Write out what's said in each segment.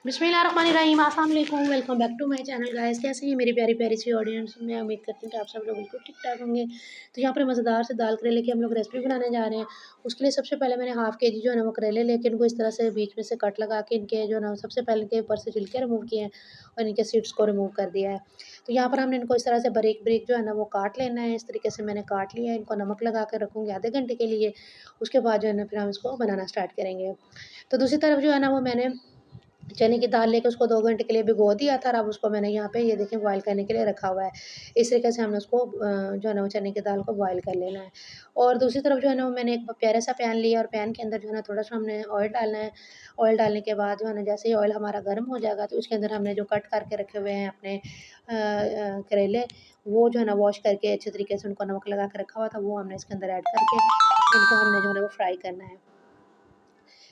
बिस्मिल्लाहिर्रहमानिर्रहीम, अस्सलाम वालेकुम। Welcome back to my channel guys. कैसे हैं मेरी प्यारी प्यारी सी ऑडियंस। मैं उम्मीद करती हूँ कि आप सब लोग बिल्कुल ठीक ठाक होंगे। तो यहाँ पर मज़ेदार से दाल करेले की हम लोग रेसिपी बनाने जा रहे हैं। उसके लिए सबसे पहले मैंने हाफ़ केजी जो है ना वो करेले लेके इनको इस तरह से बीच में से कट लगा के इनके जो है ना सबसे पहले इनके ऊपर से छिलके रिमूव किए हैं और इनके सीड्स को रिमूव कर दिया है। तो यहाँ पर हमने इनको इस तरह से बारीक बारीक जो है ना वो काट लेना है। इस तरीके से मैंने काट लिया है। इनको नमक लगा कर रखूँगी आधे घंटे के लिए। उसके बाद जो है ना फिर हम इसको बनाना स्टार्ट करेंगे। तो दूसरी तरफ जो है ना वो मैंने चने की दाल लेके उसको 2 घंटे के लिए भिगो दिया था और अब उसको मैंने यहाँ पे ये देखिए बॉयल करने के लिए रखा हुआ है। इस तरीके से हमने उसको जो है ना वो चने की दाल को बॉयल कर लेना है। और दूसरी तरफ जो है ना वो मैंने एक प्यारा सा पैन लिया और पैन के अंदर जो है ना थोड़ा-सा हमने ऑयल डालना है। ऑयल डालने के बाद जो है ना जैसे ही ऑयल हमारा गर्म हो जाएगा तो उसके अंदर हमने जो कट करके रखे हुए हैं अपने करेले, वो जो है ना वॉश करके अच्छे तरीके से उनको नमक लगा के रखा हुआ था, वो हमने इसके अंदर ऐड करके इनको हमने जो है ना वो फ्राई करना है।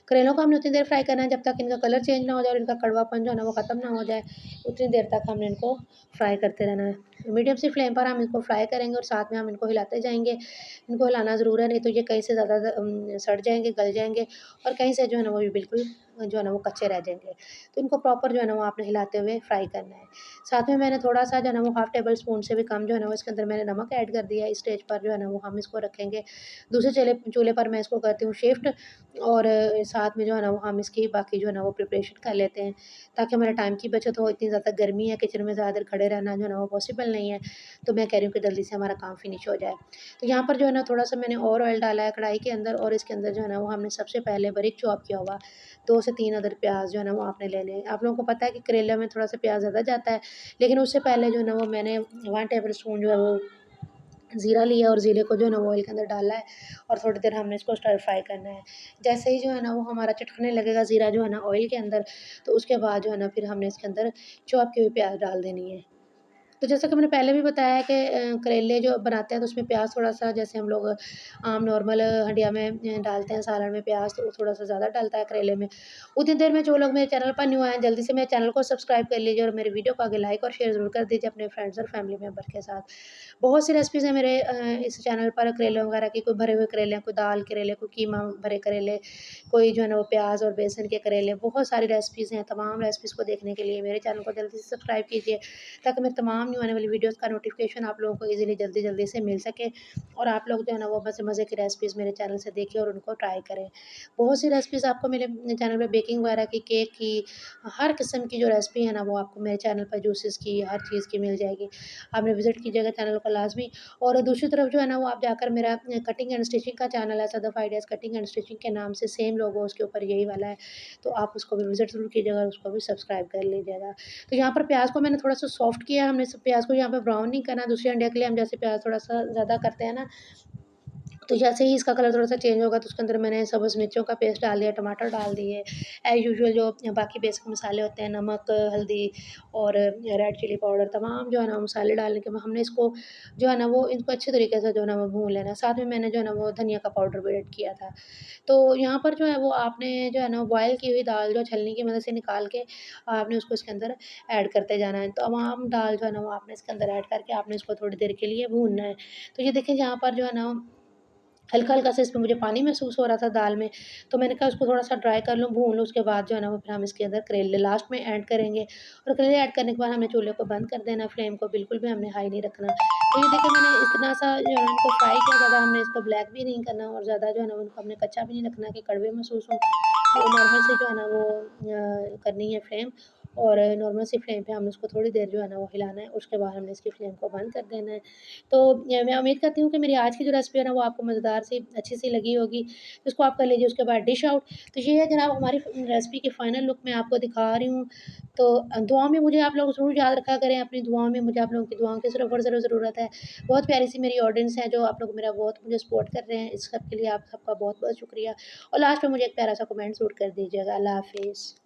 करेलों को हमने उतनी देर फ्राई करना है जब तक इनका कलर चेंज ना हो जाए और इनका कड़वापन जो है ना वो ख़त्म ना हो जाए, उतनी देर तक हमने इनको फ्राई करते रहना है। मीडियम सी फ्लेम पर हम इसको फ्राई करेंगे और साथ में हम इनको हिलाते जाएँगे। इनको हिलाना ज़रूर है, नहीं तो ये कहीं से ज़्यादा सड़ जाएँगे, गल जाएँगे और कहीं से जो है ना वो भी बिल्कुल जो है ना वो कच्चे रह जाएँगे। तो इनको प्रॉपर जो है ना वो आपने हिलाते हुए फ्राई करना है। साथ में मैंने थोड़ा-सा जो है ना वो हाफ़ टेबल स्पून से भी कम जो है ना वो इसके अंदर मैंने नमक ऐड कर दिया है। इस स्टेज पर जो है ना वो हम इसको रखेंगे। दूसरे चूल्हे पर मैं इसको करती हूँ शिफ्ट और साथ में जो है ना वो हम इसकी बाकी जो है ना वो प्रिपरेशन कर लेते हैं, ताकि हमारे टाइम की बचत हो। इतनी ज़्यादा गर्मी है, किचन में ज़्यादा देर खड़े रहना जो है ना वो पॉसिबल नहीं है, तो मैं कह रही हूँ कि जल्दी से हमारा काम फिनिश हो जाए। तो यहाँ पर जो है ना थोड़ा-सा मैंने और ऑयल डाला है कढ़ाई के अंदर और इसके अंदर जो है ना वो हमने सबसे पहले बारीक चॉप किया हुआ 2 से 3 अदर प्याज़ जो है ना वो आपने लेने हैं। आप लोगों को पता है कि करेले में थोड़ा-सा प्याज़ ज़्यादा जाता है, लेकिन उससे पहले जो है ना वो मैंने 1 टेबल स्पून जो है वो ज़ीरा लिया और ज़ीरे को जो है ना वो ऑयल के अंदर डाला है और थोड़ी देर हमने इसको स्टर फ्राई करना है। जैसे ही जो है ना वो हमारा चटकने लगेगा ज़ीरा जो है ना ऑयल के अंदर, तो उसके बाद जो है ना फिर हमने इसके अंदर चॉप की हुई प्याज़ डाल देनी है। तो जैसा कि मैंने पहले भी बताया कि करेले जो बनाते हैं तो उसमें प्याज़ थोड़ा-सा जैसे हम लोग आम नॉर्मल हंडिया में डालते हैं सालन में प्याज़, तो वो थोड़ा-सा ज़्यादा डलता है करेले में। उतनी देर में जो लोग मेरे चैनल पर न्यू आए हैं जल्दी से मेरे चैनल को सब्सक्राइब कर लीजिए और मेरे वीडियो को आगे लाइक और शेयर ज़रूर कर दीजिए अपने फ्रेंड्स और फैमिली मेंबर के साथ। बहुत सी रेसिपीज़ हैं मेरे इस चैनल पर करेले वगैरह की, कोई भरे हुए करेले, कोई दाल करेले, कोई कीमा भरे करेले, कोई जो है ना वो प्याज़ और बेसन के करेले, बहुत सारी रेसिपीज़ हैं। तमाम रेसिपीज़ को देखने के लिए मेरे चैनल को जल्दी से सब्सक्राइब कीजिए, ताकि मेरे तमाम न्यू आने वाली वीडियोज़ का नोटिफ़िकेशन आप लोगों को ईज़िली जल्दी-जल्दी से मिल सके और आप लोग जो है ना वो मज़े-मज़े की रेसिपीज़ मेरे चैनल से देखिए और उनको ट्राई करें। बहुत सी रेसिपीज़ आपको मेरे चैनल पे बेकिंग वगैरह की, केक की, हर किस्म की जो रेसिपी है ना वो आपको मेरे चैनल पर जूसेस की, हर चीज़ की मिल जाएगी। आपने विज़िट कीजिएगा चैनल को लाज़मी। और दूसरी तरफ जो है ना वो आप जाकर मेरा कटिंग एंड स्टिचिंग का चैनल है Sadaf ideas cutting and stitching के नाम से सेम लोगो उसके ऊपर यही वाला है, तो आप उसको भी विज़िट ज़रूर कीजिएगा और उसको भी सब्सक्राइब कर लीजिएगा। तो यहाँ पर प्याज़ को मैंने थोड़ा-सा सॉफ्ट किया है, हमने प्याज़ को यहाँ पे ब्राउन नहीं करना। दूसरी अंडे के लिए हम जैसे प्याज़ थोड़ा-सा ज़्यादा करते हैं ना, तो जैसे ही इसका कलर थोड़ा-सा चेंज होगा तो उसके अंदर मैंने सब्ज़ मिर्चों का पेस्ट डाल दिया, टमाटर डाल दिए, एज़ यूजुअल जो बाकी बेसिक मसाले होते हैं नमक, हल्दी और रेड चिली पाउडर, तमाम जो है ना मसाले डालने के बाद हमने इसको जो है ना वो इनको अच्छे तरीके से जो है ना वो भून लेना है। साथ में मैंने जो है ना वो धनिया का पाउडर भी ऐड किया था। तो यहाँ पर जो है वो आपने जो है ना बॉयल की हुई दाल जो छलनी की मदद से निकाल के आपने उसको इसके अंदर ऐड करते जाना है। तमाम दाल जो है ना वो आपने इसके अंदर ऐड करके आपने इसको थोड़ी देर के लिए भूनना है। तो ये देखिए यहाँ पर जो है ना हल्का-हल्का सा इसमें मुझे पानी महसूस हो रहा था दाल में, तो मैंने कहा उसको थोड़ा-सा ड्राई कर लूँ, भून लूँ, उसके बाद जो है ना वो फिर हम इसके अंदर करेले लास्ट में ऐड करेंगे और करेले ऐड करने के बाद हमने चूल्हे को बंद कर देना, फ्लेम को बिल्कुल भी हमने हाई नहीं रखना। तो ये देखिए मैंने इतना सा जो है ना इनको फ्राई किया, ज़्यादा हमने इसको ब्लैक भी नहीं करना और ज़्यादा जो है ना उनको हमने कच्चा भी नहीं रखना कि कड़वे महसूस हों। तो नॉर्मल सी जो है ना वो करनी है फ्लेम और नॉर्मल सी फ्लेम पे हमने उसको थोड़ी देर जो है ना वो हिलाना है, उसके बाद हमने इसकी फ्लेम को बंद कर देना है। तो मैं उम्मीद करती हूँ कि मेरी आज की जो रेसिपी है ना वो आपको मज़ेदार सी अच्छी-सी लगी होगी। इसको आप कर लीजिए, उसके बाद डिश आउट। तो ये है जनाब हमारी रेसिपी की फाइनल लुक मैं आपको दिखा रही हूँ। तो दुआ में मुझे आप लोग ज़रूर याद रखा करें, अपनी दुआओं में मुझे आप लोगों की दुआओं की ज़रूर और ज़रूर ज़रूरत है। बहुत प्यारी-सी मेरी ऑडियंस है जो आप लोग मेरा बहुत मुझे सपोर्ट कर रहे हैं। इस सब के लिए आप सबका बहुत-बहुत शुक्रिया और लास्ट में मुझे एक प्यारा-सा कमेंट ज़रूर कर दीजिएगा। अल्लाह हाफ़िज़।